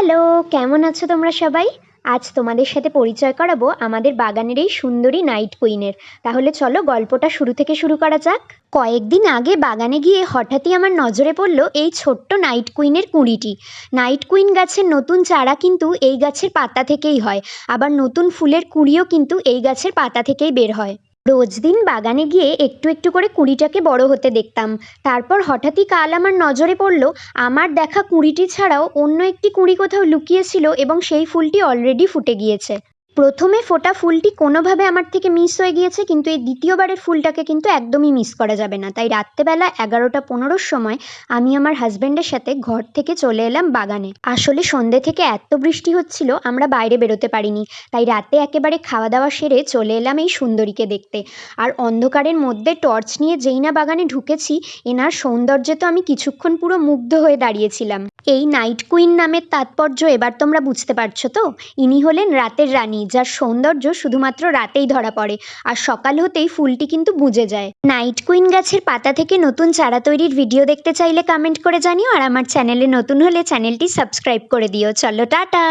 Hello, কেমন আছো তোমরা সবাই? আজ তোমাদের সাথে পরিচয় করাবো আমাদের বাগানের এই সুন্দরী নাইট কুইনের। তাহলে চলো গল্পটা শুরু থেকে শুরু করা যাক। কয়েকদিন আগে বাগানে গিয়ে হঠাৎই আমার নজরে পড়লো এই ছোট্ট নাইট কুইনের কুঁড়িটি। নাইট কুইন গাছের নতুন চারা কিন্তু এই গাছের পাতা থেকেই হয়, আবার নতুন ফুলের কুঁড়িও কিন্তু এই গাছের পাতা থেকেই বের হয়। রোজ দিন বাগানে গিয়ে একটু একটু করে কুঁড়িটাকে বড় হতে দেখতাম। তারপর হঠাৎই কাল আমার নজরে পড়লো আমার দেখা কুঁড়িটি ছাড়াও অন্য একটি কুঁড়ি কোথাও লুকিয়েছিল এবং সেই ফুলটি অলরেডি ফুটে গিয়েছে। প্রথমে ফোটা ফুলটি কোনোভাবে আমার থেকে মিস হয়ে গিয়েছে, কিন্তু এই দ্বিতীয়বারের ফুলটাকে কিন্তু একদমই মিস করা যাবে না। তাই রাত্রেবেলা 11টা 15-র সময় আমি আমার হাজব্যান্ডের সাথে ঘর থেকে চলে এলাম বাগানে। আসলে সন্ধ্যে থেকে এত বৃষ্টি হচ্ছিল আমরা বাইরে বেরোতে পারিনি, তাই রাতে একেবারে খাওয়া দাওয়া সেরে চলে এলাম এই সুন্দরীকে দেখতে। আর অন্ধকারের মধ্যে টর্চ নিয়ে যেই না বাগানে ঢুকেছি, এনার সৌন্দর্যে তো আমি কিছুক্ষণ পুরো মুগ্ধ হয়ে দাঁড়িয়েছিলাম। এই নাইট কুইন নামের তাৎপর্য এবার তোমরা বুঝতে পারছো তো? ইনি হলেন রাতের রানী, যার সৌন্দর্য শুধুমাত্র রাতেই ধরা পড়ে, আর সকাল হতেই ফুলটি কিন্তু বুঝে যায়। নাইট কুইন গাছের পাতা থেকে নতুন চারা তৈরির ভিডিও দেখতে চাইলে কমেন্ট করে জানিও, আর আমার চ্যানেলে নতুন হলে চ্যানেলটি সাবস্ক্রাইব করে দিও। চলো টাটা।